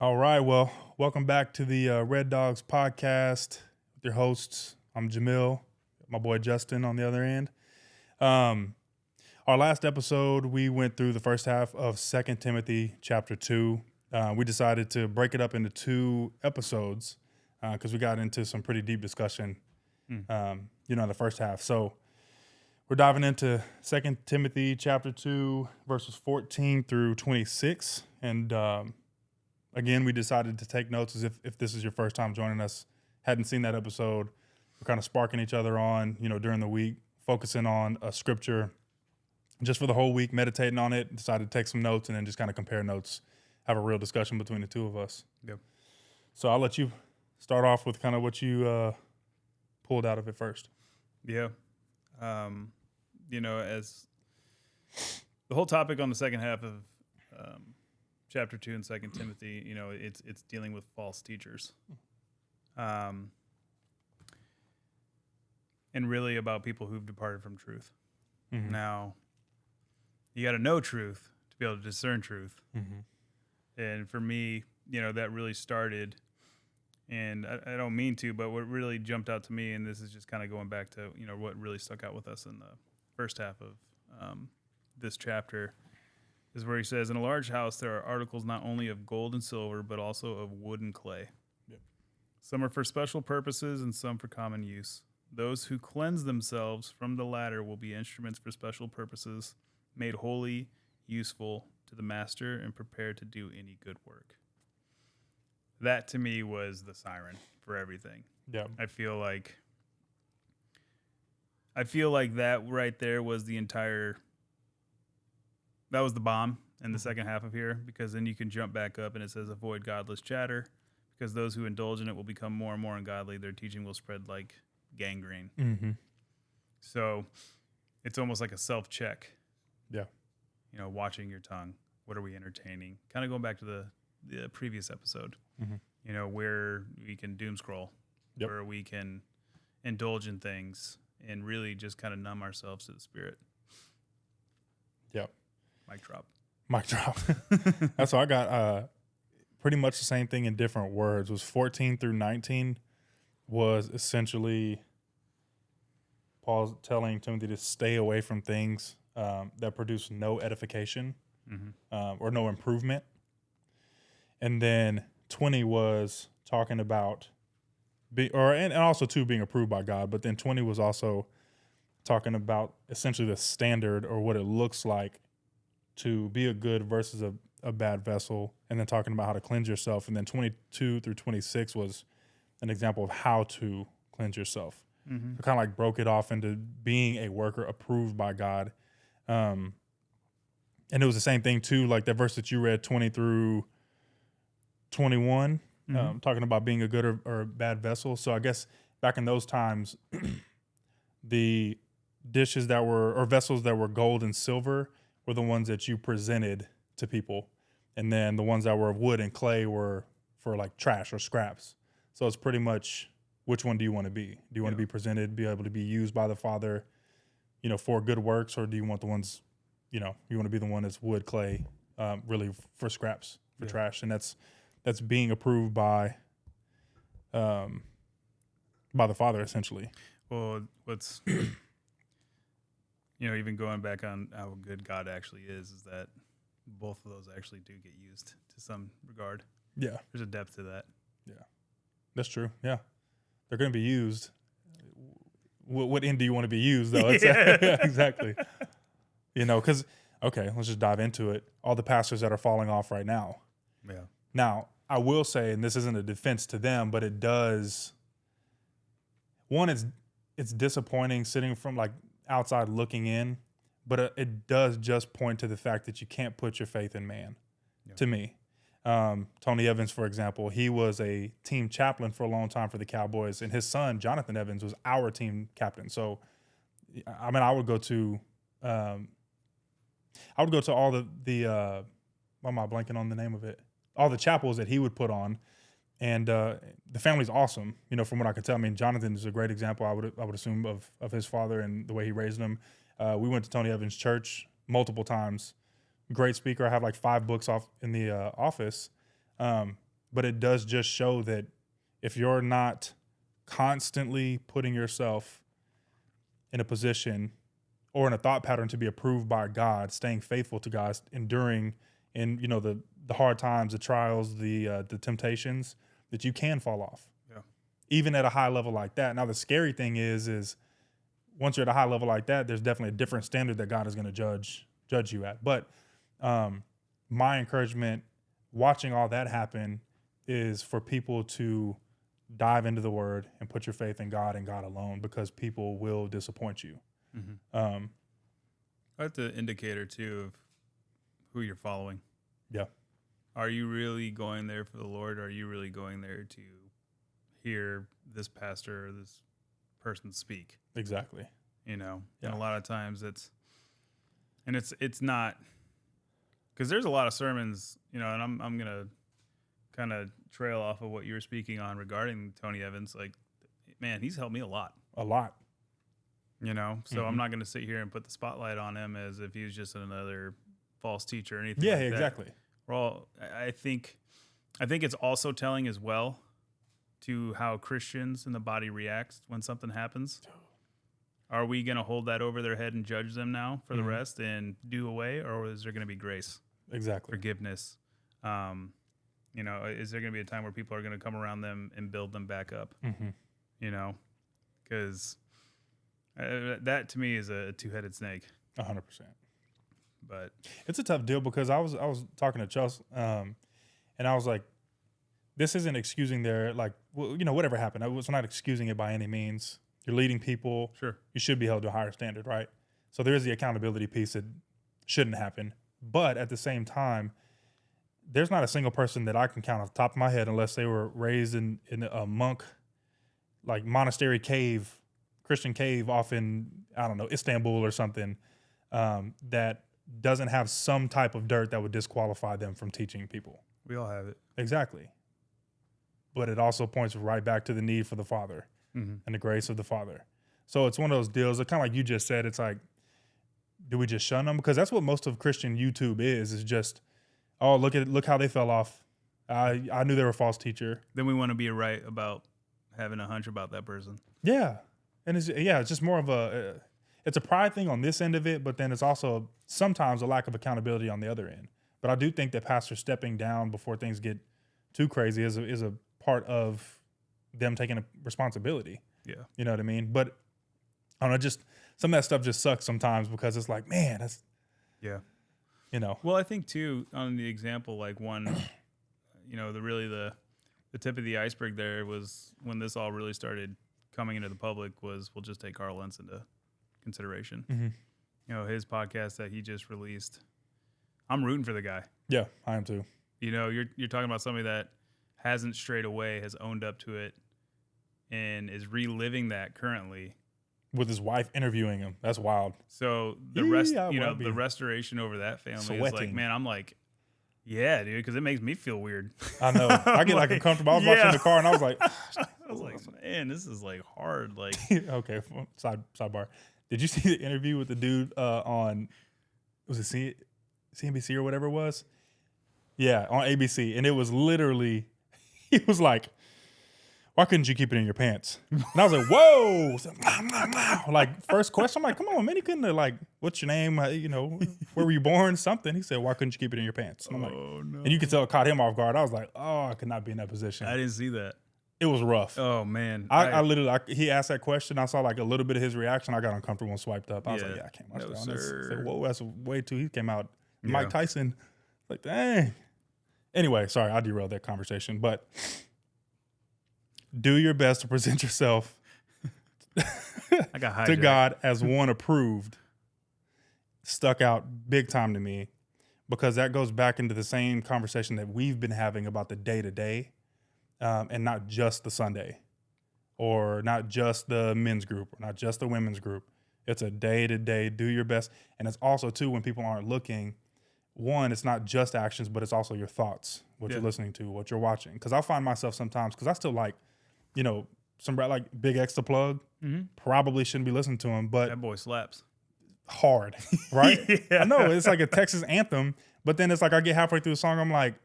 All right. Well, welcome back to the Red Dogs podcast with your hosts. I'm Jamil, my boy Justin on the other end. Um, our last episode, we went through the first half of 2 Timothy chapter 2. We decided to break it up into two episodes because we got into some pretty deep discussion, in the first half. So we're diving into 2 Timothy chapter 2, verses 14 through 26. And again, we decided to take notes as if this is your first time joining us, hadn't seen that episode. We're kind of sparking each other on, during the week, focusing on a scripture just for the whole week, meditating on it, decided to take some notes and then just kind of compare notes, have a real discussion between the two of us. Yep. So I'll let you start off with kind of what you pulled out of it first. Yeah. As the whole topic on the second half of chapter 2 in 2 Timothy, it's dealing with false teachers. And really about people who've departed from truth. Mm-hmm. Now, you got to know truth to be able to discern truth. Mm-hmm. And for me, that really started, and I don't mean to, but what really jumped out to me, and this is just kind of going back to, what really stuck out with us in the first half of this chapter, is where he says, in a large house there are articles not only of gold and silver, but also of wood and clay. Yep. Some are for special purposes and some for common use. Those who cleanse themselves from the latter will be instruments for special purposes, made holy, useful to the master, and prepared to do any good work. That to me was the siren for everything. Yeah. I feel like that right there was that was the bomb in the second half of here, because then you can jump back up and it says, avoid godless chatter, because those who indulge in it will become more and more ungodly. Their teaching will spread like gangrene. Mm-hmm. So it's almost like a self-check. Yeah. Watching your tongue. What are we entertaining? Kind of going back to the previous episode, where we can doom scroll, yep, where we can indulge in things and really just kind of numb ourselves to the spirit. Yep. Mic drop. Mic drop. That's what I got. Pretty much the same thing in different words. It was 14 through 19 was essentially Paul's telling Timothy to stay away from things that produce no edification or no improvement. And then 20 was talking about and also too being approved by God. But then 20 was also talking about essentially the standard or what it looks like to be a good versus a bad vessel, and then talking about how to cleanse yourself. And then 22 through 26 was an example of how to cleanse yourself. Mm-hmm. So kind of like broke it off into being a worker approved by God. And it was the same thing too, like that verse that you read, 20 through 21, talking about being a good or a bad vessel. So I guess back in those times, the dishes that were, or vessels that were gold and silver, were the ones that you presented to people. And then the ones that were of wood and clay were for like trash or scraps. So it's pretty much, which one do you want to be? Do you want to be presented, be able to be used by the Father, for good works? Or do you want the ones, you want to be the one that's wood, clay, really for scraps, for trash? And that's being approved by the Father, essentially. Well, what's even going back on how good God actually is that both of those actually do get used to some regard. Yeah. There's a depth to that. Yeah. That's true. Yeah. They're going to be used. What end do you want to be used, though? Exactly. Because, okay, let's just dive into it. All the pastors that are falling off right now. Yeah. Now, I will say, and this isn't a defense to them, but it does. One, it's disappointing sitting from like outside looking in, but it does just point to the fact that you can't put your faith in man. Yeah. To me, Tony Evans, for example, he was a team chaplain for a long time for the Cowboys, and his son Jonathan Evans was our team captain. So, I mean, I would go to all the why am I blanking on the name of it? All the chapels that he would put on. And the family's awesome, from what I could tell. I mean, Jonathan is a great example, I would assume, of his father and the way he raised him. We went to Tony Evans' church multiple times. Great speaker. I have like 5 books off in the office. but it does just show that if you're not constantly putting yourself in a position or in a thought pattern to be approved by God, staying faithful to God, enduring in, the hard times, the trials, the temptations, that you can fall off. Yeah. Even at a high level like that. Now, the scary thing is once you're at a high level like that, there's definitely a different standard that God is going to judge you at. But my encouragement watching all that happen is for people to dive into the word and put your faith in God and God alone, because people will disappoint you. Mm-hmm. That's the indicator too of who you're following. Yeah. Are you really going there for the Lord? Or are you really going there to hear this pastor or this person speak? Exactly. And Yeah. a lot of times it's not, because there's a lot of sermons, and I'm going to kind of trail off of what you were speaking on regarding Tony Evans. Like, man, he's helped me a lot. A lot. So Mm-hmm. I'm not going to sit here and put the spotlight on him as if he was just another false teacher or anything. Yeah, like exactly. That. I think it's also telling as well to how Christians in the body reacts when something happens. Are we going to hold that over their head and judge them now for the rest and do away, or is there going to be grace? Exactly. Forgiveness. Is there going to be a time where people are going to come around them and build them back up? Mm-hmm. Because that to me is a two-headed snake. 100%. But it's a tough deal, because I was talking to Chelsea, and I was like, this isn't excusing their, like, whatever happened. It's not excusing it by any means. You're leading people. Sure. You should be held to a higher standard, right? So there is the accountability piece that shouldn't happen. But at the same time, there's not a single person that I can count off the top of my head, unless they were raised in a monk, like monastery cave, Christian cave off in, I don't know, Istanbul or something, that doesn't have some type of dirt that would disqualify them from teaching people. we all have it. Exactly. But it also points right back to the need for the Father Mm-hmm. and the grace of the Father. So it's one of those deals, kind of like you just said, it's like, do we just shun them? Because that's what most of Christian YouTube is just, oh, look how they fell off. I knew they were a false teacher. Then we want to be right about having a hunch about that person. Yeah. And it's just more of it's a pride thing on this end of it, but then it's also sometimes a lack of accountability on the other end. But I do think that pastors stepping down before things get too crazy is a part of them taking a responsibility. Yeah. You know what I mean? But I don't know, just some of that stuff just sucks sometimes, because it's like, man, that's, Yeah. Well, I think too, on the example, like one, the tip of the iceberg there was when this all really started coming into the public was, we'll just take Carl Lentz into consideration. Mm-hmm. His podcast that he just released. I'm rooting for the guy. Yeah, I am too. You're talking about somebody that hasn't strayed away, has owned up to it, and is reliving that currently. With his wife interviewing him. That's wild. So the the restoration over that family is like, man, I'm like, yeah, dude, because it makes me feel weird. I know. I get like uncomfortable. I was watching the car and I was like, man, this is like hard. Like, okay, sidebar. Did you see the interview with the dude on, was it CNBC or whatever it was? Yeah, on ABC. And it was literally, he was like, why couldn't you keep it in your pants? And I was like, whoa. Like, first question, I'm like, come on, man, you couldn't have, like, what's your name? Where were you born? Something. He said, why couldn't you keep it in your pants? And I'm like, no. And you could tell it caught him off guard. I was like, oh, I could not be in that position. I didn't see that. It was rough. Oh, man. I literally, he asked that question. I saw like a little bit of his reaction. I got uncomfortable and swiped up. I was like, yeah, I can't watch that one. I said, whoa, that's way too. He came out, Mike Tyson. Like, dang. Anyway, sorry, I derailed that conversation. But do your best to present yourself to God as one approved. Stuck out big time to me, because that goes back into the same conversation that we've been having about the day-to-day. And not just the Sunday, or not just the men's group, or not just the women's group. It's a day-to-day, do your best. And it's also, too, when people aren't looking, one, it's not just actions, but it's also your thoughts, what you're listening to, what you're watching. Because I'll find myself sometimes, because I still like, some like Big X the Plug, probably shouldn't be listening to him, but that boy slaps hard, right? Yeah. I know, it's like a Texas anthem, but then it's like I get halfway through the song, I'm like,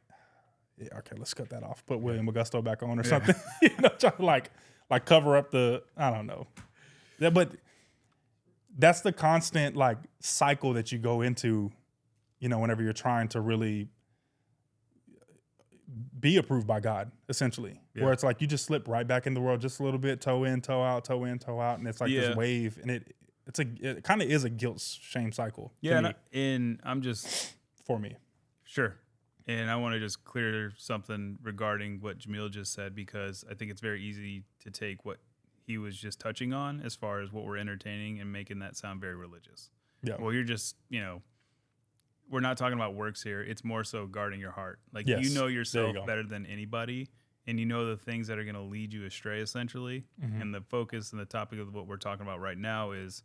yeah, okay, let's cut that off. Put William Augusto back on or something. You know, try to like cover up I don't know. Yeah, but that's the constant like cycle that you go into, you know, whenever you're trying to really be approved by God, essentially. Yeah. Where it's like you just slip right back in the world just a little bit, toe in, toe out, toe in, toe out, and it's like this wave, and it kind of is a guilt shame cycle. Yeah, and I'm just for me. Sure. And I want to just clear something regarding what Jamil just said, because I think it's very easy to take what he was just touching on as far as what we're entertaining and making that sound very religious. Yeah. Well, you're just, you know, we're not talking about works here. It's more so guarding your heart. Like, yes. you know yourself better than anybody, and you know the things that are going to lead you astray, essentially. Mm-hmm. And the focus and the topic of what we're talking about right now is,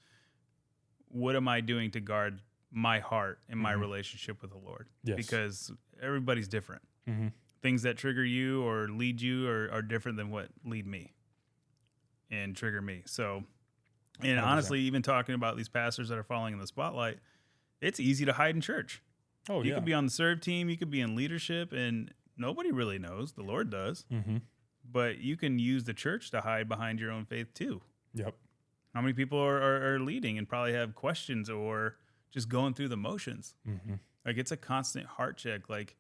what am I doing to guard my heart and my relationship with the Lord? Yes. Because everybody's different. Mm-hmm. Things that trigger you or lead you are different than what lead me and trigger me. So, and 100%. Honestly, even talking about these pastors that are falling in the spotlight, it's easy to hide in church. Oh, You could be on the serve team, you could be in leadership, and nobody really knows. The Lord does. Mm-hmm. But you can use the church to hide behind your own faith too. Yep. How many people are leading and probably have questions or just going through the motions? Mm-hmm. Like, it's a constant heart check. Like,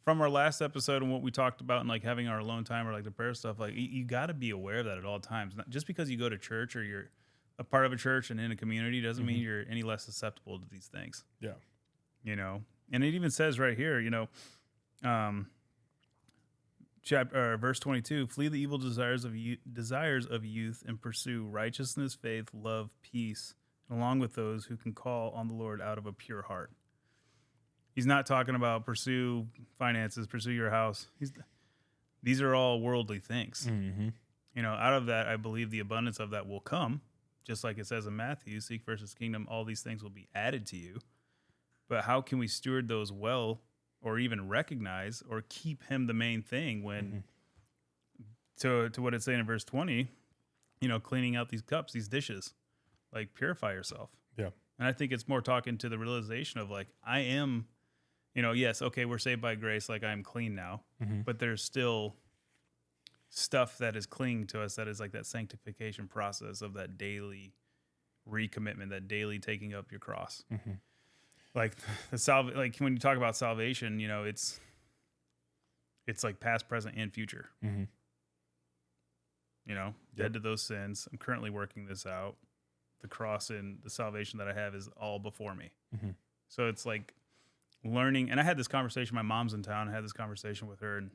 from our last episode and what we talked about and like having our alone time or like the prayer stuff, like you got to be aware of that at all times. Not just because you go to church or you're a part of a church and in a community doesn't mean you're any less susceptible to these things. Yeah. You know, and it even says right here, you know, verse 22, flee the evil desires of youth and pursue righteousness, faith, love, peace, along with those who can call on the Lord out of a pure heart. He's not talking about pursue finances, pursue your house. These are all worldly things. Mm-hmm. You know, out of that, I believe the abundance of that will come, just like it says in Matthew, seek first his kingdom, all these things will be added to you. But how can we steward those well, or even recognize or keep him the main thing when, to what it's saying in verse 20, you know, cleaning out these cups, these dishes, like purify yourself. Yeah. And I think it's more talking to the realization of like, I am, you know, yes, okay, we're saved by grace, like I'm clean now, but there's still stuff that is clinging to us that is like that sanctification process of that daily recommitment, that daily taking up your cross. Mm-hmm. Like like when you talk about salvation, you know, it's like past, present, and future. Mm-hmm. You know, dead to those sins. I'm currently working this out. The cross and the salvation that I have is all before me. Mm-hmm. So it's like learning. And I had this conversation. My mom's in town. I had this conversation with her, and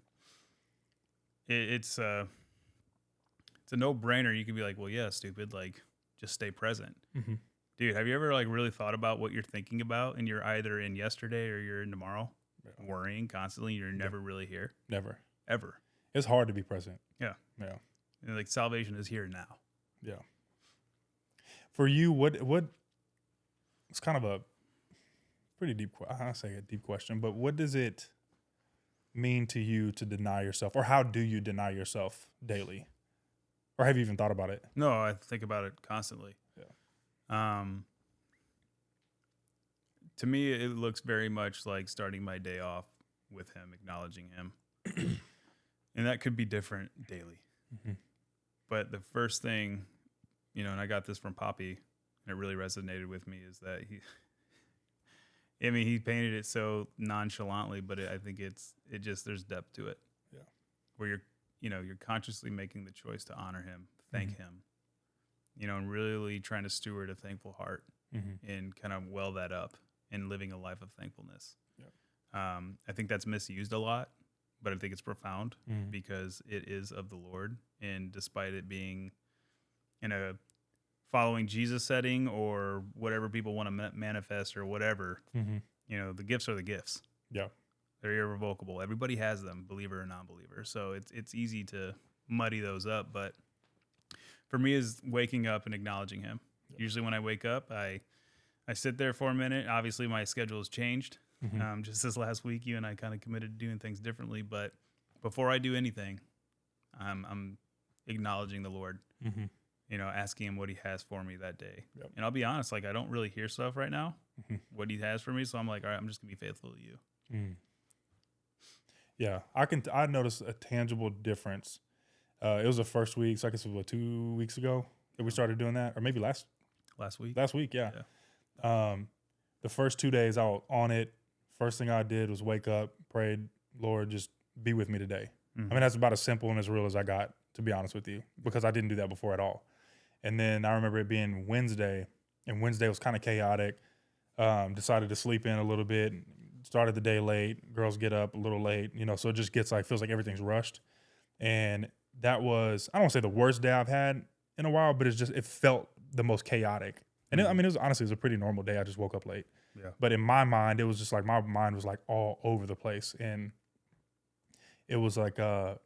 it's a no-brainer. You could be like, well, yeah, stupid. Like, just stay present. Mm-hmm. Dude, have you ever like really thought about what you're thinking about, and you're either in yesterday or you're in tomorrow, worrying constantly? You're never really here. Never, ever. It's hard to be present. Yeah. And like salvation is here now. Yeah. For you, what? It's kind of a pretty deep. I say a deep question, but what does it mean to you to deny yourself, or how do you deny yourself daily, or have you even thought about it? No, I think about it constantly. To me, it looks very much like starting my day off with him, acknowledging him. And that could be different daily. Mm-hmm. But the first thing, you know, and I got this from Poppy, and it really resonated with me, is that he painted it so nonchalantly, but I think there's depth to it. Yeah. Where you're consciously making the choice to honor him, thank him, you know, and really trying to steward a thankful heart and kind of well that up and living a life of thankfulness. Yeah. I think that's misused a lot, but I think it's profound because it is of the Lord. And despite it being in a following Jesus setting or whatever people want to manifest or whatever, you know, the gifts are the gifts. Yeah. They're irrevocable. Everybody has them, believer or non-believer. So it's easy to muddy those up, but for me is waking up and acknowledging him. Yep. Usually when I wake up, I sit there for a minute. Obviously my schedule has changed. Just this last week, you and I kind of committed to doing things differently, but before I do anything, I'm acknowledging the Lord, you know, asking him what he has for me that day. Yep. And I'll be honest, like I don't really hear stuff right now, what he has for me. So I'm like, all right, I'm just gonna be faithful to you. Yeah, I noticed a tangible difference. It was the first week, so I guess it was 2 weeks ago that we started doing that, or maybe last week. last week. Yeah. The first 2 days I was on it. First thing I did was wake up, prayed, Lord, just be with me today. Mm-hmm. I mean, that's about as simple and as real as I got, to be honest with you, because I didn't do that before at all. And then I remember it being Wednesday, and Wednesday was kind of chaotic. Decided to sleep in a little bit, started the day late. Girls get up a little late, so it just feels like everything's rushed. And that was, I don't want to say the worst day I've had in a while, but it felt the most chaotic. And it was honestly, it was a pretty normal day. I just woke up late. Yeah. But in my mind, it was just like my mind was like all over the place. And it was like the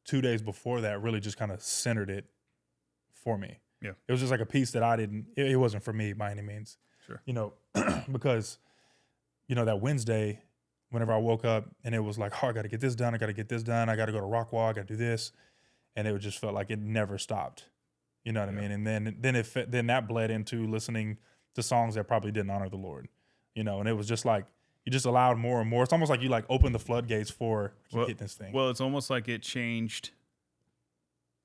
2 days before that really just kind of centered it for me. Yeah. It was just like a piece that it wasn't for me by any means. Sure. Because, that Wednesday, whenever I woke up and it was like, oh, I got to get this done. I got to get this done. I got to go to Rockwall. I got to do this. And it just felt like it never stopped. You know what I mean? And then that bled into listening to songs that probably didn't honor the Lord, and it was just like, you just allowed more and more. It's almost like you like opened the floodgates for hitting this thing. Well, it's almost like it changed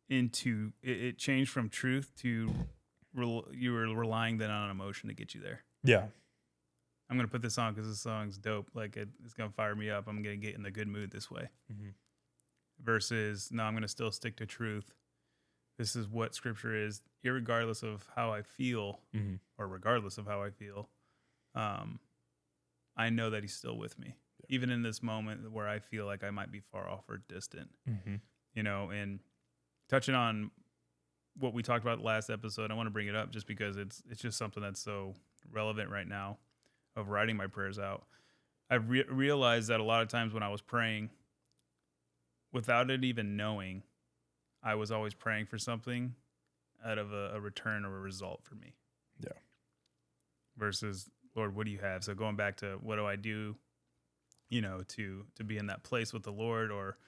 it changed from truth to you were relying then on emotion to get you there. Yeah. I'm going to put this on because this song's dope. Like it's going to fire me up. I'm going to get in the good mood this way. Mm-hmm. Versus, no, I'm going to still stick to truth. This is what scripture is, irregardless of how I feel, mm-hmm. or regardless of how I feel. I know that he's still with me, even in this moment where I feel like I might be far off or distant. Mm-hmm. And touching on what we talked about last episode, I want to bring it up just because it's just something that's so relevant right now of writing my prayers out. I've realized that a lot of times when I was praying, without it even knowing, I was always praying for something out of a return or a result for me. Yeah. Versus, Lord, what do you have? So going back to what do I do, to be in that place with the Lord, or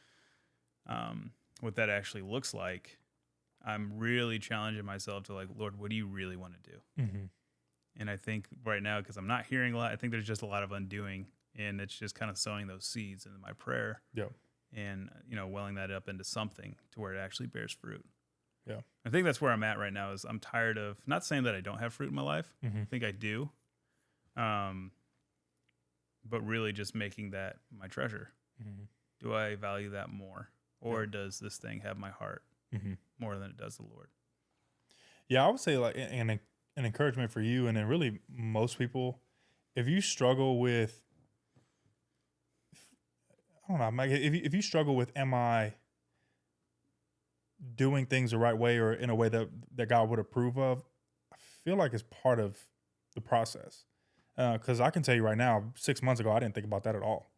what that actually looks like, I'm really challenging myself to like, Lord, what do you really want to do? Mm-hmm. And I think right now, because I'm not hearing a lot, I think there's just a lot of undoing, and it's just kind of sowing those seeds into my prayer. Yeah. And, welling that up into something to where it actually bears fruit. Yeah. I think that's where I'm at right now is I'm tired of, not saying that I don't have fruit in my life. Mm-hmm. I think I do. But really just making that my treasure. Mm-hmm. Do I value that more? Or does this thing have my heart more than it does the Lord? Yeah, I would say like an encouragement for you, and then really most people, if you struggle with, I don't know, Mike, if you struggle with, am I doing things the right way or in a way that God would approve of, I feel like it's part of the process. Because I can tell you right now, 6 months ago, I didn't think about that at all.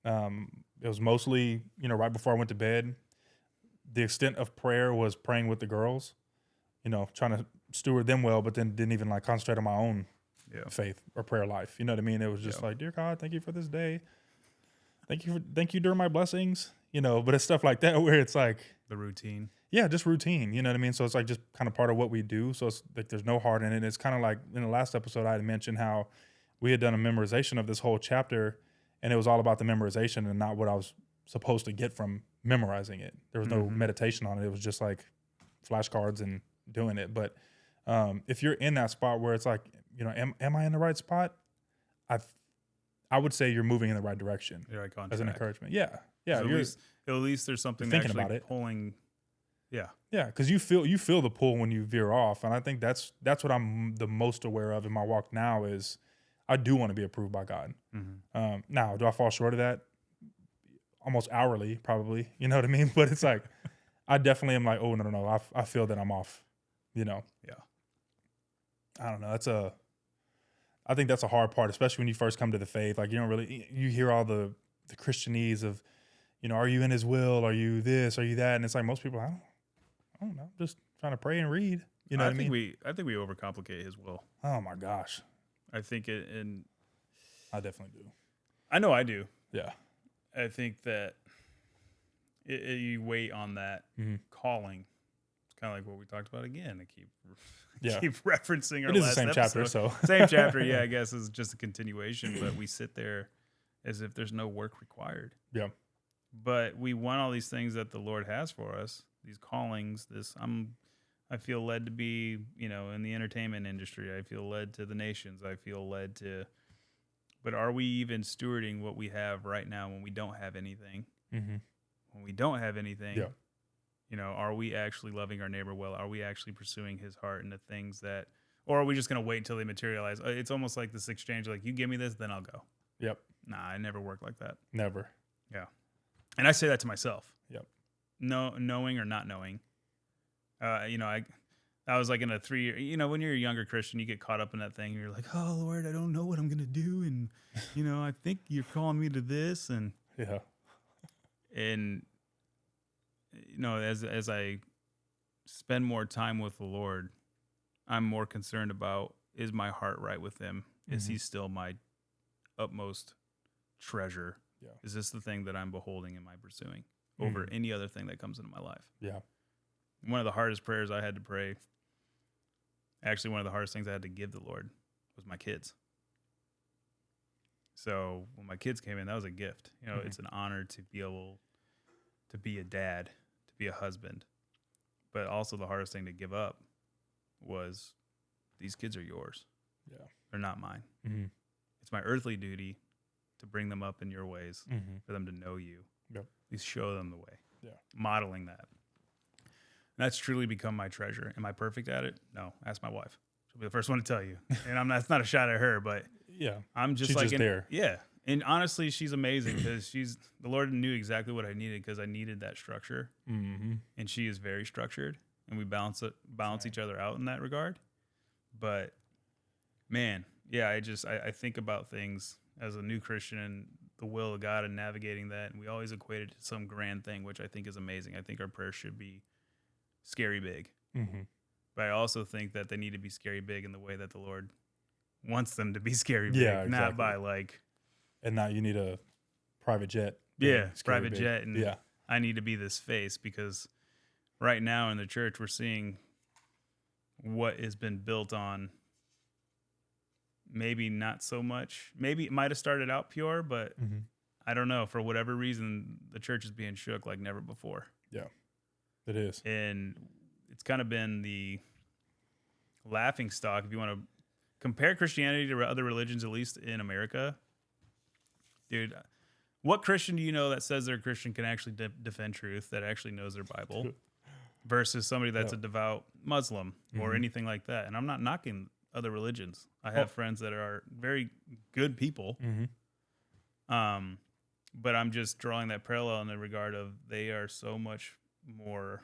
It was mostly, right before I went to bed. The extent of prayer was praying with the girls, trying to steward them well, but then didn't even like concentrate on my own faith or prayer life. You know what I mean? It was just like, dear God, thank you for this day. Thank you during my blessings, but it's stuff like that where it's like the routine. Yeah, just routine. You know what I mean? So it's like just kind of part of what we do. So it's like there's no heart in it. It's kind of like in the last episode I had mentioned how we had done a memorization of this whole chapter, and it was all about the memorization and not what I was supposed to get from memorizing it. There was no meditation on it. It was just like flashcards and doing it. But if you're in that spot where it's like, am I in the right spot? I would say you're moving in the right direction. You're like on as track. an encouragement. Yeah. Yeah. So at least there's something thinking actually about it. Pulling. Yeah. Yeah. Because you feel the pull when you veer off. And I think that's what I'm the most aware of in my walk now is I do want to be approved by God. Mm-hmm. Now, do I fall short of that? Almost hourly, probably. You know what I mean? But it's like, I definitely am like, oh, no. I feel that I'm off, Yeah. I don't know. I think that's a hard part, especially when you first come to the faith. Like you hear all the Christianese of, are you in his will? Are you this? Are you that? And it's like most people, I don't know. I'm just trying to pray and read. You know what I mean? I think we overcomplicate his will. Oh my gosh. I think and I definitely do. I know I do. Yeah. I think that you wait on that calling. It's kind of like what we talked about again. I keep referencing our last episode. It is the same chapter, so. Same chapter, yeah, I guess is just a continuation, but we sit there as if there's no work required. Yeah. But we want all these things that the Lord has for us, these callings, I feel led to be, in the entertainment industry. I feel led to the nations. I feel led to, but are we even stewarding what we have right now when we don't have anything? Mm-hmm. When we don't have anything, Yeah. Are we actually loving our neighbor well? Are we actually pursuing his heart and the things that, or are we just going to wait until they materialize? It's almost like this exchange, like you give me this, then I'll go. Yep. Nah, I never work like that. Never. Yeah. And I say that to myself. Yep. No, knowing or not knowing. I was like in a 3-year, when you're a younger Christian, you get caught up in that thing. You're like, oh, Lord, I don't know what I'm going to do. And, I think you're calling me to this. And, yeah. And, as I spend more time with the Lord, I'm more concerned about, is my heart right with him? Is he still my utmost treasure? Yeah. Is this the thing that I'm beholding? Am I pursuing over any other thing that comes into my life? Yeah. One of the hardest prayers I had to pray, actually one of the hardest things I had to give the Lord, was my kids. So when my kids came in, that was a gift. It's an honor to be able to be a dad, to be a husband. But also the hardest thing to give up was, these kids are yours. Yeah. They're not mine. Mm-hmm. It's my earthly duty to bring them up in your ways, for them to know you. Yep. At least show them the way. Yeah. Modeling that. That's truly become my treasure. Am I perfect at it? No. Ask my wife. She'll be the first one to tell you. And that's not a shot at her, but yeah, I'm just she's like just there. Yeah. And honestly, she's amazing because the Lord knew exactly what I needed, because I needed that structure. Mm-hmm. And she is very structured, and we balance each other out in that regard. But man, yeah, I think about things as a new Christian and the will of God and navigating that. And we always equate it to some grand thing, which I think is amazing. I think our prayers should be scary big. Mm-hmm. But I also think that they need to be scary big in the way that the Lord wants them to be scary big. Yeah, exactly. Not by like... And now you need a private jet. Yeah, private jet. And yeah. I need to be this face, because right now in the church, we're seeing what has been built on maybe not so much. Maybe it might have started out pure, but I don't know. For whatever reason, the church is being shook like never before. Yeah, it is. And it's kind of been the laughing stock, if you want to compare Christianity to other religions, at least in America. Dude, what Christian do you know that says they're a Christian can actually defend truth, that actually knows their Bible, versus somebody that's a devout Muslim or anything like that? And I'm not knocking other religions. I have friends that are very good people. But I'm just drawing that parallel in the regard of they are so much more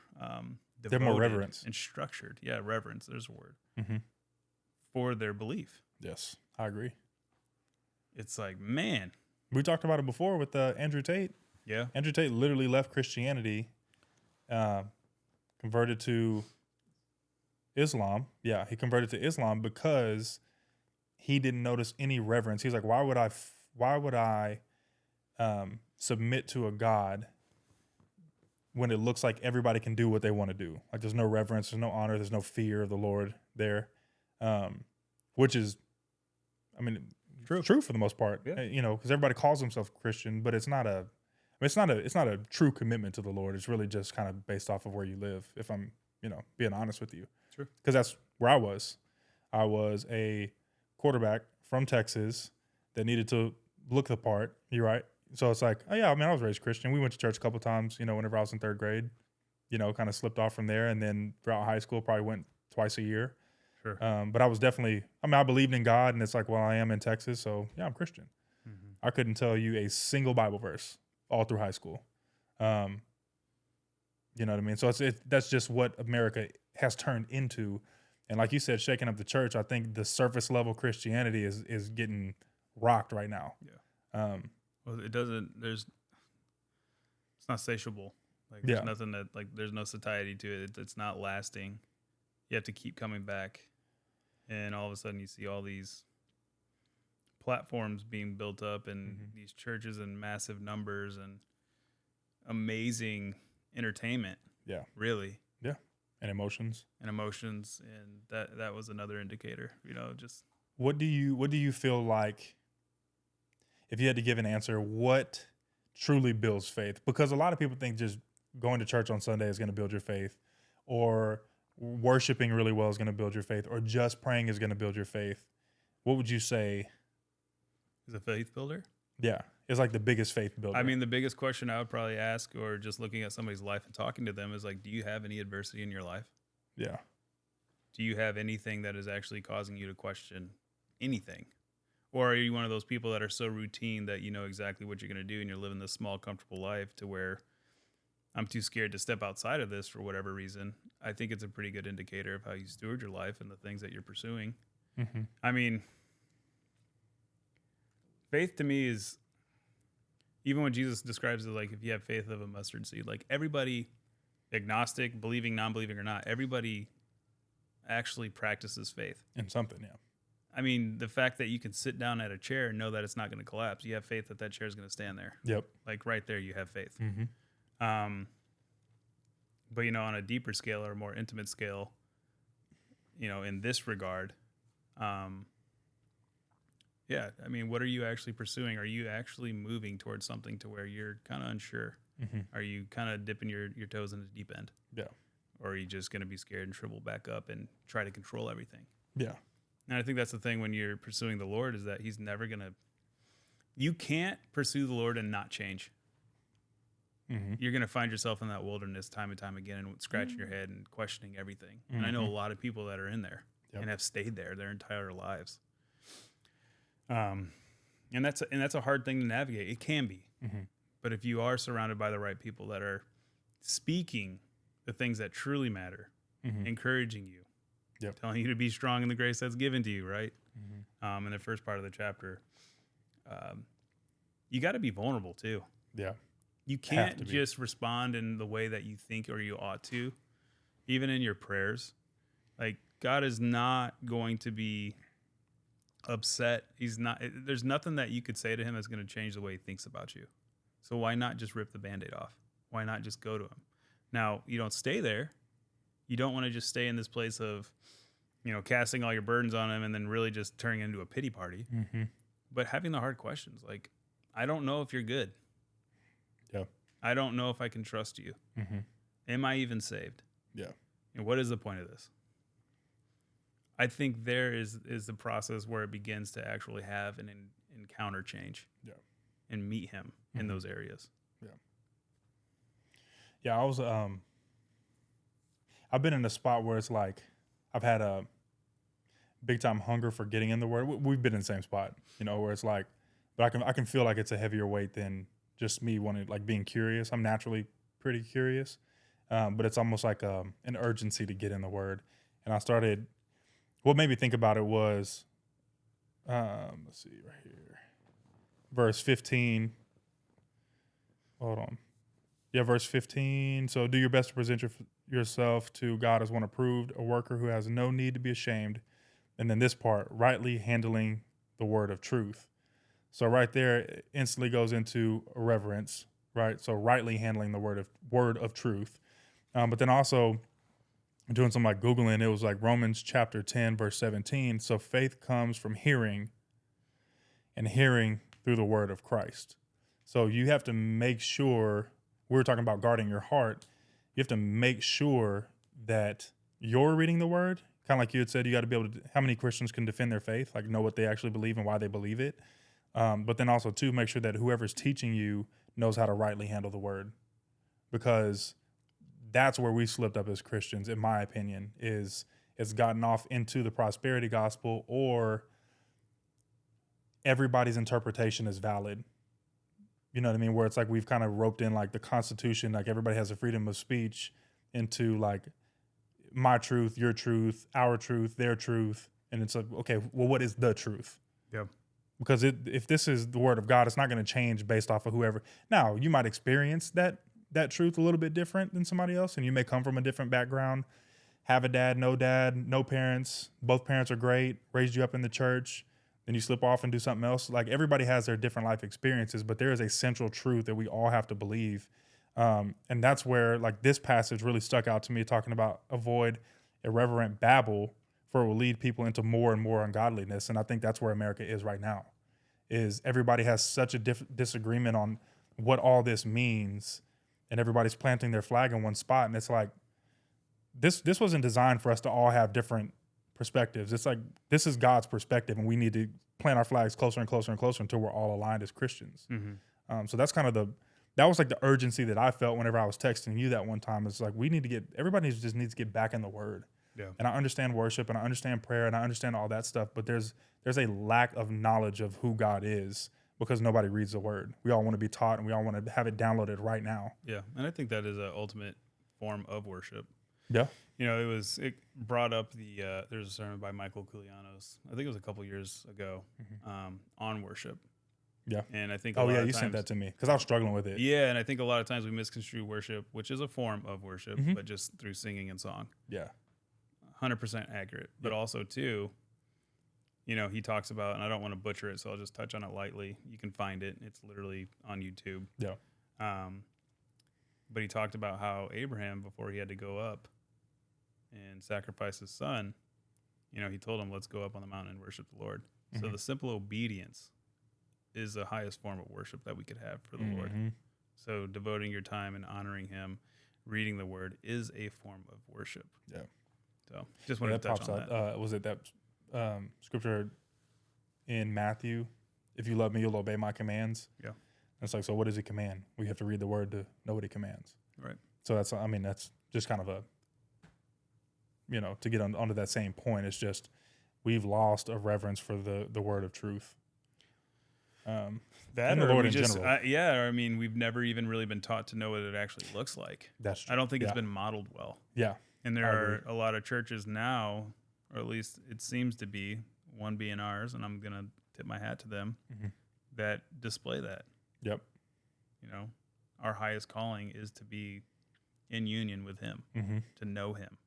they're more reverence and structured. Yeah, reverence. There's a word for their belief. Yes, I agree. It's like, man. We talked about it before with Andrew Tate. Yeah. Andrew Tate literally left Christianity, converted to Islam. Yeah, he converted to Islam because he didn't notice any reverence. He's like, why would I submit to a God when it looks like everybody can do what they want to do? Like, there's no reverence, there's no honor, there's no fear of the Lord there, which is, I mean, true for the most part. Yeah. Because everybody calls themselves Christian, but it's not a true commitment to the Lord. It's really just kind of based off of where you live. If I'm, being honest with you, true, because that's where I was. I was a quarterback from Texas that needed to look the part. You're right. So it's like, oh yeah, I mean, I was raised Christian. We went to church a couple times. Whenever I was in third grade, kind of slipped off from there, and then throughout high school, probably went twice a year. Sure. But I was definitely, I believed in God, and it's like, well, I am in Texas, so yeah, I'm Christian. I couldn't tell you a single Bible verse all through high school. You know what I mean? So that's just what America has turned into. And like you said, shaking up the church, I think the surface level Christianity is getting rocked right now. Yeah. Well, it's not satiable. Like, there's nothing that, like, there's no satiety to it. It's not lasting. You have to keep coming back. And all of a sudden you see all these platforms being built up and these churches in massive numbers and amazing entertainment. Yeah. Really. Yeah. And emotions. And that was another indicator, just. What do you feel like, if you had to give an answer, what truly builds faith? Because a lot of people think just going to church on Sunday is going to build your faith, or worshiping really well is going to build your faith, or just praying is going to build your faith. What would you say Is a faith builder? Yeah, it's like the biggest faith builder? I mean, the biggest question I would probably ask, or just looking at somebody's life and talking to them, is like, do you have any adversity in your life? Yeah. Do you have anything that is actually causing you to question anything? Or are you one of those people that are so routine that you know exactly what you're going to do and you're living this small, comfortable life to where I'm too scared to step outside of this for whatever reason? I think it's a pretty good indicator of how you steward your life and the things that you're pursuing. Mm-hmm. I mean, faith to me is, even when Jesus describes it, like if you have faith of a mustard seed, like everybody, agnostic, believing, non-believing or not, everybody actually practices faith. In something, yeah. I mean, the fact that you can sit down at a chair and know that it's not going to collapse, you have faith that that chair is going to stand there. Yep. Like right there, you have faith. Mm-hmm. But, you know, on a deeper scale or a more intimate scale, you know, in this regard, yeah, I mean, what are you actually pursuing? Are you actually moving towards something to where you're kind of unsure? Mm-hmm. Are you kind of dipping your toes in the deep end? Yeah. Or are you just going to be scared and shrivel back up and try to control everything? Yeah. And I think that's the thing when you're pursuing the Lord, is that he's never going to, you can't pursue the Lord and not change. Mm-hmm. You're going to find yourself in that wilderness time and time again and scratching your head and questioning everything. And I know a lot of people that are in there and have stayed there their entire lives. And that's a hard thing to navigate. It can be. Mm-hmm. But if you are surrounded by the right people that are speaking the things that truly matter, encouraging you, telling you to be strong in the grace that's given to you, right? In the first part of the chapter, you got to be vulnerable too. Yeah. You can't just respond in the way that you think or you ought to, even in your prayers. Like, God is not going to be upset. There's nothing that you could say to him that's going to change the way he thinks about you. So why not just rip the Band-Aid off? Why not just go to him? Now, you don't stay there. You don't want to just stay in this place of, you know, casting all your burdens on him and then really just turning into a pity party. Mm-hmm. But having the hard questions, like, I don't know if you're good. Yeah. I don't know if I can trust you. Mm-hmm. Am I even saved? Yeah. And what is the point of this? I think there is the process where it begins to actually have an encounter change. Yeah. And meet him in those areas. Yeah. Yeah, I've been in a spot where it's like I've had a big time hunger for getting in the word. We've been in the same spot, you know, where it's like, but I can feel like it's a heavier weight than just me wanting, like, being curious. I'm naturally pretty curious, but it's almost like an urgency to get in the word. And I started, what made me think about it was, let's see right here, verse 15. Hold on. Yeah, verse 15. So do your best to present yourself to God as one approved, a worker who has no need to be ashamed. And then this part, rightly handling the word of truth. So right there, it instantly goes into reverence, right? So rightly handling the word of truth. But then also doing some like Googling, it was like Romans chapter 10, verse 17. So faith comes from hearing, and hearing through the word of Christ. So you have to make sure, we were talking about guarding your heart. You have to make sure that you're reading the word. Kind of like you had said, you got to be able to, how many Christians can defend their faith, like know what they actually believe and why they believe it. But then also, too, make sure that whoever's teaching you knows how to rightly handle the word. Because that's where we slipped up as Christians, in my opinion, is it's gotten off into the prosperity gospel, or everybody's interpretation is valid. You know what I mean? Where it's like we've kind of roped in like the Constitution, like everybody has a freedom of speech, into like my truth, your truth, our truth, their truth. And it's like, okay, well, what is the truth? Yep. Because if this is the word of God, it's not going to change based off of whoever. Now, you might experience that truth a little bit different than somebody else, and you may come from a different background, have a dad, no parents, both parents are great, raised you up in the church, then you slip off and do something else. Like, everybody has their different life experiences, but there is a central truth that we all have to believe. And that's where, like, this passage really stuck out to me, talking about avoid irreverent babble, for it will lead people into more and more ungodliness. And I think that's where America is right now, is everybody has such a disagreement on what all this means, and everybody's planting their flag in one spot. And it's like, this wasn't designed for us to all have different perspectives. It's like, this is God's perspective, and we need to plant our flags closer and closer and closer until we're all aligned as Christians. So that's kind of that was like the urgency that I felt whenever I was texting you that one time. It's like, everybody just needs to get back in the Word. Yeah. And I understand worship, and I understand prayer, and I understand all that stuff, but there's a lack of knowledge of who God is because nobody reads the Word. We all want to be taught, and we all want to have it downloaded right now. Yeah, and I think that is an ultimate form of worship. Yeah. It brought up there's a sermon by Michael Koulianos, I think it was a couple years ago, on worship. Yeah. And I think you sent that to me because I was struggling with it. Yeah, and I think a lot of times we misconstrue worship, which is a form of worship, but just through singing and song. Yeah. 100% accurate. But also, too, he talks about, and I don't want to butcher it, so I'll just touch on it lightly. You can find it. It's literally on YouTube. Yeah. But he talked about how Abraham, before he had to go up and sacrifice his son, he told him, let's go up on the mountain and worship the Lord. So the simple obedience is the highest form of worship that we could have for the Lord. So devoting your time and honoring him, reading the Word is a form of worship. Yeah. So just wanted to touch on that. Was it that scripture in Matthew? If you love me, you'll obey my commands. Yeah. And it's like, so what does he command? We have to read the Word to know what he commands. Right. So that's just kind of to get onto that same point. It's just, we've lost a reverence for the Word of truth. That and the or Lord we in just, general. we've never even really been taught to know what it actually looks like. That's true. I don't think it's been modeled well. Yeah. And there are a lot of churches now, or at least it seems to be, one being ours, and I'm going to tip my hat to them, that display that. Yep. Our highest calling is to be in union with him, to know him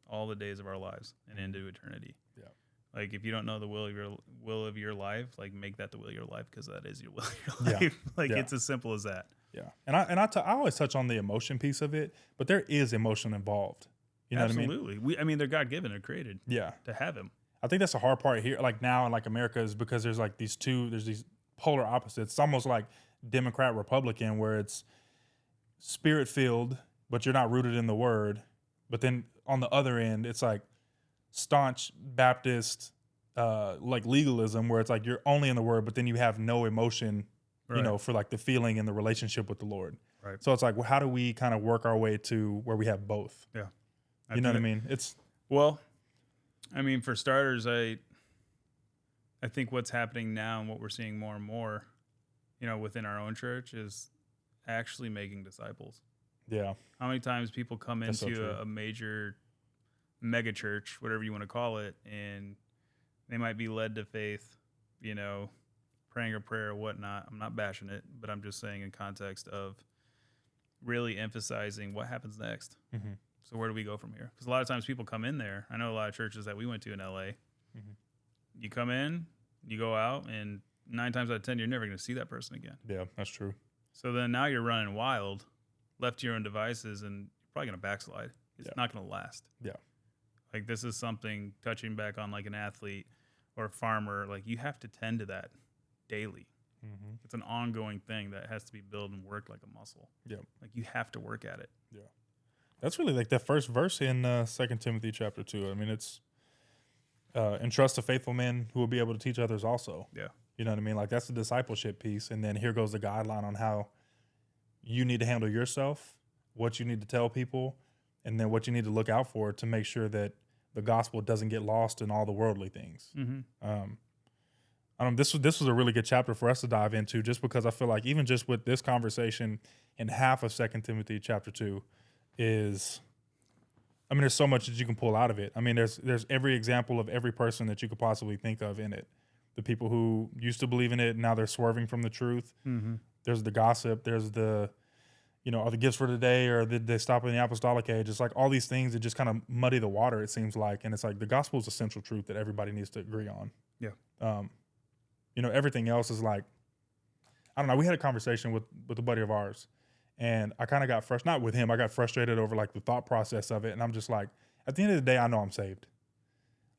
all the days of our lives and into eternity. Yeah. Like, if you don't know the will of your life, like, make that the will of your life, because that is your will of your life. It's as simple as that. Yeah. And I always touch on the emotion piece of it, but there is emotion involved. You know Absolutely. what I mean? They're God-given. They're created to have him. I think that's the hard part here, like now in like America, is because there's these polar opposites. It's almost like Democrat, Republican, where it's spirit-filled, but you're not rooted in the Word. But then on the other end, it's like staunch Baptist, like legalism, where it's like you're only in the Word, but then you have no emotion, for like the feeling and the relationship with the Lord. Right. So it's like, well, how do we kind of work our way to where we have both? Yeah. You know what I mean? For starters, I think what's happening now and what we're seeing more and more, within our own church, is actually making disciples. Yeah. How many times people come into a major mega church, whatever you want to call it, and they might be led to faith, praying a prayer or whatnot. I'm not bashing it, but I'm just saying in context of really emphasizing what happens next. So where do we go from here? Because a lot of times people come in there. I know a lot of churches that we went to in LA. You come in, you go out, and 9 times out of 10, you're never going to see that person again. Yeah, that's true. So then now you're running wild, left to your own devices, and you're probably going to backslide. It's not going to last. Yeah. Like, this is something, touching back on like an athlete or a farmer, like, you have to tend to that daily. It's an ongoing thing that has to be built and worked like a muscle. Yeah. Like, you have to work at it. Yeah. That's really like that first verse in 2 Timothy chapter 2. I mean, it's entrust to faithful men who will be able to teach others also. Yeah. You know what I mean? Like, that's the discipleship piece. And then here goes the guideline on how you need to handle yourself, what you need to tell people, and then what you need to look out for to make sure that the gospel doesn't get lost in all the worldly things. This was a really good chapter for us to dive into, just because I feel like even just with this conversation in half of 2 Timothy chapter 2 is, there's so much that you can pull out of it. There's every example of every person that you could possibly think of in it. The people who used to believe in it, now they're swerving from the truth. There's the gossip. There's the, are the gifts for today, or did they stop in the apostolic age? It's like all these things that just kind of muddy the water, it seems like. And it's like the gospel is a central truth that everybody needs to agree on. Yeah. Everything else is like, I don't know. We had a conversation with a buddy of ours, and I kind of got frustrated, not with him. I got frustrated over like the thought process of it. And I'm just like, at the end of the day, I know I'm saved.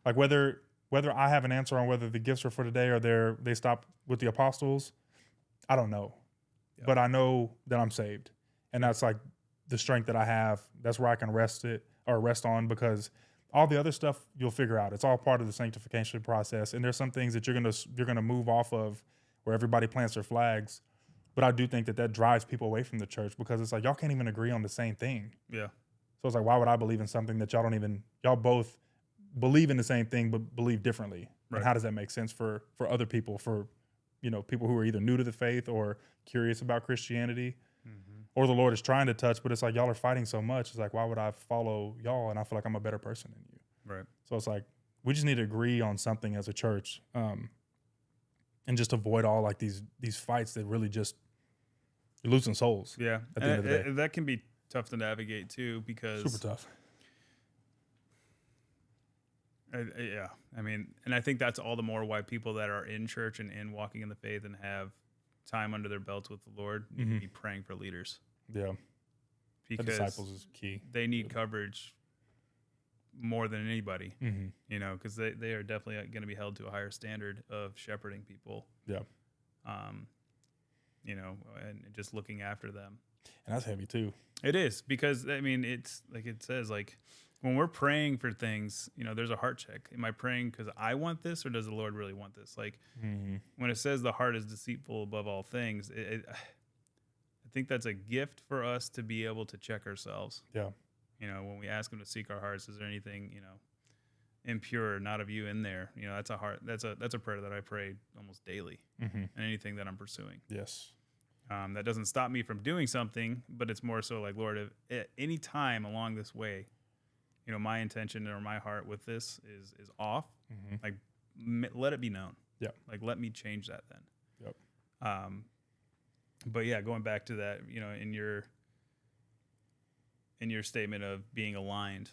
Like, whether whether I have an answer on whether the gifts are for today or they stop with the apostles, I don't know. Yeah. But I know that I'm saved. And that's like the strength that I have. That's where I can rest on, because all the other stuff you'll figure out. It's all part of the sanctification process. And there's some things that you're gonna move off of where everybody plants their flags. But I do think that drives people away from the church, because it's like y'all can't even agree on the same thing. Yeah. So it's like, why would I believe in something that y'all both believe in the same thing but believe differently? Right. And how does that make sense for other people, for people who are either new to the faith or curious about Christianity, or the Lord is trying to touch, but it's like y'all are fighting so much. It's like, why would I follow y'all and I feel like I'm a better person than you? Right. So it's like we just need to agree on something as a church, and just avoid all like these fights that really just you're losing souls. Yeah. At the end of the day, That can be tough to navigate too, because super tough. Yeah, I mean, and I think that's all the more why people that are in church and walking in the faith and have time under their belts with the Lord need to be praying for leaders. Yeah, because the disciples is key. They need coverage more than anybody, because they are definitely going to be held to a higher standard of shepherding people. Yeah, and just looking after them. And that's heavy too. It is, because I mean, it's like it says, like, when we're praying for things, there's a heart check. Am I praying because I want this, or does the Lord really want this? Like, when it says the heart is deceitful above all things, I think that's a gift for us to be able to check ourselves. Yeah. When we ask Him to seek our hearts, is there anything, impure, not of you in there? That's a heart. That's a prayer that I pray almost daily, and anything that I'm pursuing. Yes. That doesn't stop me from doing something, but it's more so like, Lord, if at any time along this way, my intention or my heart with this is off, like let it be known. Yeah. Like, let me change that then. Yep. But yeah, going back to that, in your statement of being aligned,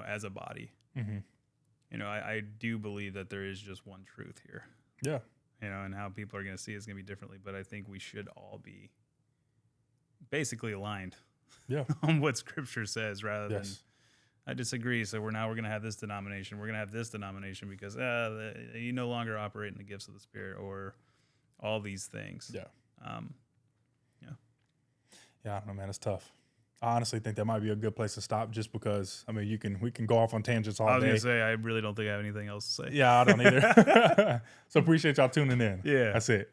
as a body, I do believe that there is just one truth here. Yeah. And how people are going to see it is going to be differently, but I think we should all be basically aligned. Yeah. On what Scripture says, rather Yes. than I disagree. So we're going to have this denomination. We're going to have this denomination because you no longer operate in the gifts of the Spirit, or all these things. Yeah. Yeah. I don't know, man. It's tough. I honestly think that might be a good place to stop, just because, I mean, we can go off on tangents all day. I was going to say, I really don't think I have anything else to say. Yeah, I don't either. So appreciate y'all tuning in. Yeah. That's it.